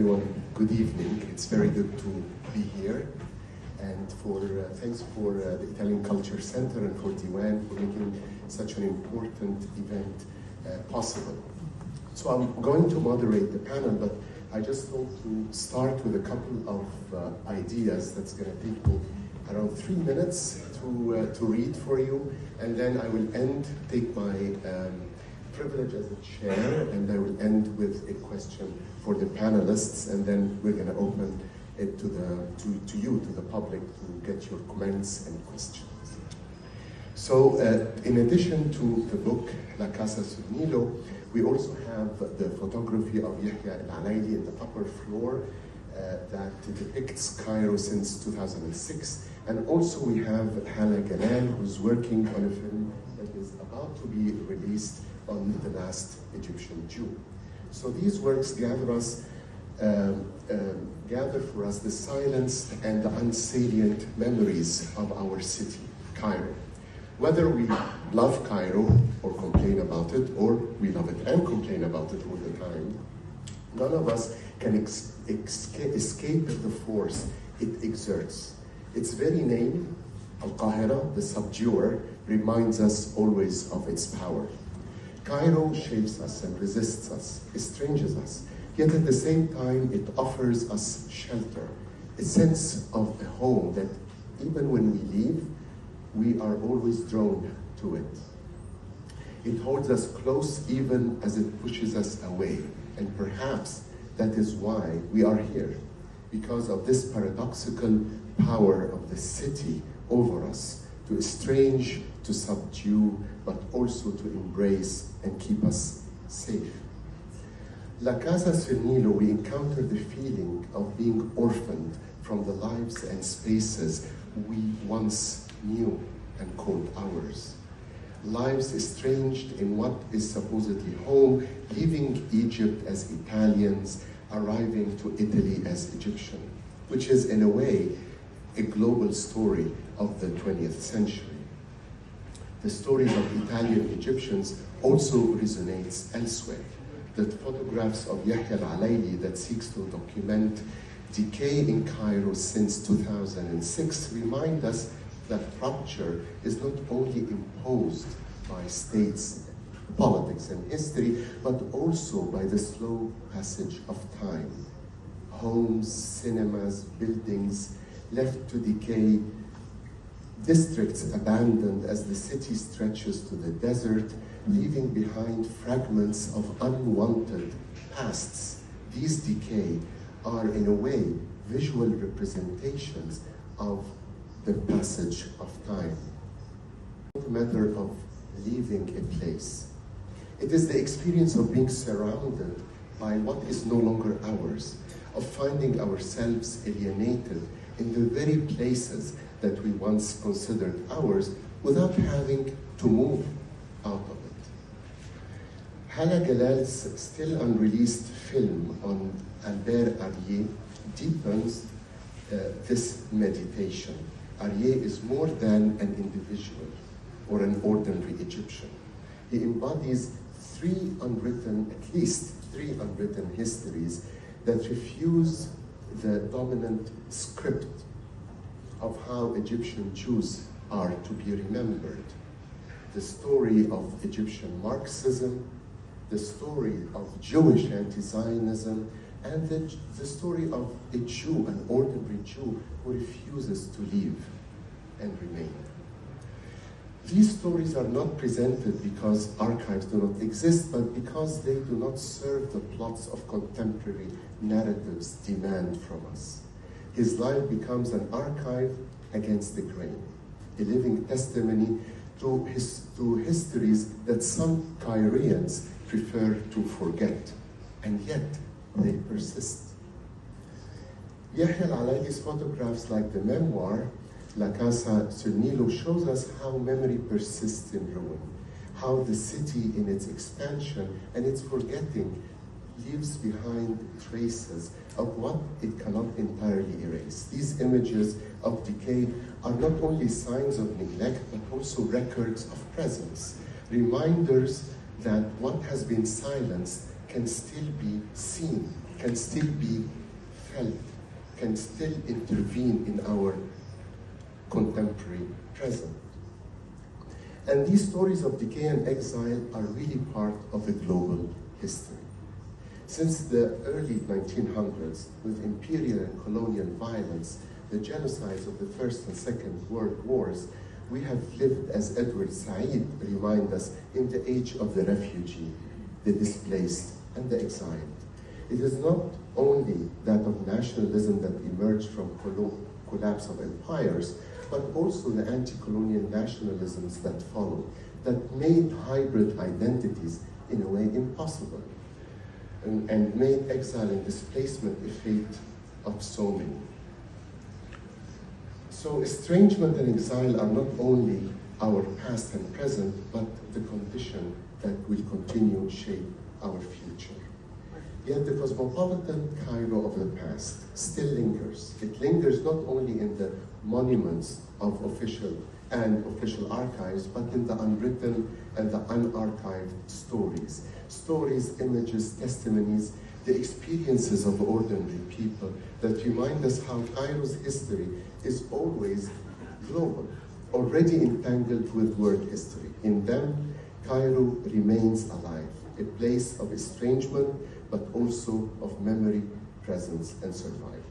everyone, good evening. It's very good to be here. And thanks for the Italian Culture Center and for Diwan for making such an important event possible. So I'm going to moderate the panel, but I just thought to start with a couple of ideas that's going to take me around 3 minutes to read for you, and then I will take my privilege as a chair, and I will end with a question for the panelists, and then we're going to open it to the public, to get your comments and questions. So, in addition to the book La Casa sul Nilo, we also have the photography of Yehia El Alaily in the upper floor that depicts Cairo since 2006, and also we have Hala Galal, who's working on a film that is about to be released on the last Egyptian Jew. So these works gather for us the silenced and the unsalient memories of our city, Cairo. Whether we love Cairo or complain about it, or we love it and complain about it all the time, none of us can escape the force it exerts. Its very name, Al-Qahira, the subduer, reminds us always of its power. Cairo shapes us and resists us, estranges us, yet at the same time it offers us shelter, a sense of a home that even when we leave, we are always drawn to it. It holds us close even as it pushes us away, and perhaps that is why we are here, because of this paradoxical power of the city over us, to estrange, to subdue, but also to embrace and keep us safe. La Casa sul Nilo, we encounter the feeling of being orphaned from the lives and spaces we once knew and called ours. Lives estranged in what is supposedly home, leaving Egypt as Italians, arriving to Italy as Egyptian, which is in a way a global story of the 20th century. The stories of Italian Egyptians also resonates elsewhere. The photographs of Yehia El Alaily that seeks to document decay in Cairo since 2006 remind us that rupture is not only imposed by states, politics, and history, but also by the slow passage of time. Homes, cinemas, buildings left to decay, districts abandoned as the city stretches to the desert, leaving behind fragments of unwanted pasts. These decay are, in a way, visual representations of the passage of time. It's not a matter of leaving a place. It is the experience of being surrounded by what is no longer ours, of finding ourselves alienated in the very places that we once considered ours without having to move out of it. Hala Galal's still unreleased film on Albert Arie deepens this meditation. Arie is more than an individual or an ordinary Egyptian. He embodies at least three unwritten histories that refuse the dominant script of how Egyptian Jews are to be remembered. The story of Egyptian Marxism, the story of Jewish anti-Zionism, and the story of a Jew, an ordinary Jew, who refuses to leave and remain. These stories are not presented because archives do not exist, but because they do not serve the plots of contemporary narratives demand from us. His life becomes an archive against the grain, a living testimony to histories that some Caireans prefer to forget, and yet they persist. Yehia El Alaily's photographs, like the memoir, La Casa sul Nilo, shows us how memory persists in ruin, how the city in its expansion and its forgetting leaves behind traces of what it cannot entirely erase. These images of decay are not only signs of neglect, but also records of presence, reminders that what has been silenced can still be seen, can still be felt, can still intervene in our contemporary present. And these stories of decay and exile are really part of a global history. Since the early 1900s, with imperial and colonial violence, the genocides of the First and Second World Wars, we have lived, as Edward Said reminds us, in the age of the refugee, the displaced, and the exiled. It is not only that of nationalism that emerged from collapse of empires, but also the anti-colonial nationalisms that followed, that made hybrid identities in a way impossible, and made exile and displacement a fate of so many. So estrangement and exile are not only our past and present, but the condition that will continue to shape our future. Yet the cosmopolitan Cairo of the past still lingers. It lingers not only in the monuments of official archives, but in the unwritten and the unarchived stories. Stories, images, testimonies, the experiences of ordinary people that remind us how Cairo's history is always global, already entangled with world history. In them, Cairo remains alive, a place of estrangement, but also of memory, presence, and survival.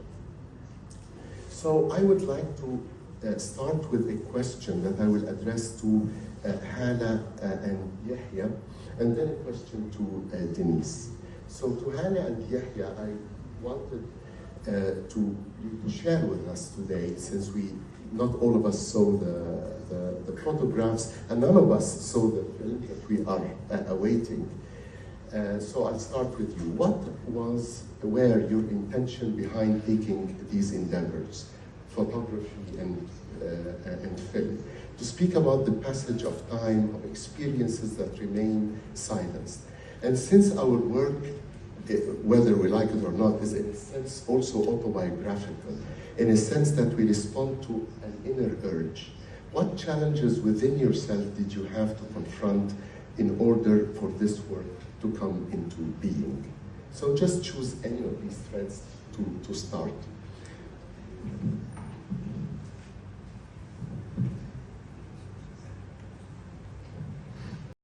So I would like to start with a question that I will address to Hala and Yehia, and then a question to Denise. So to Hala and Yehia, I wanted to share with us today, since not all of us saw the photographs, and none of us saw the film that we are awaiting. So I'll start with you. What were your intention behind taking these endeavors, photography and film, to speak about the passage of time, of experiences that remain silenced? And since our work, whether we like it or not, is in a sense also autobiographical, in a sense that we respond to an inner urge, what challenges within yourself did you have to confront in order for this work to come into being? So just choose any of these threads to start.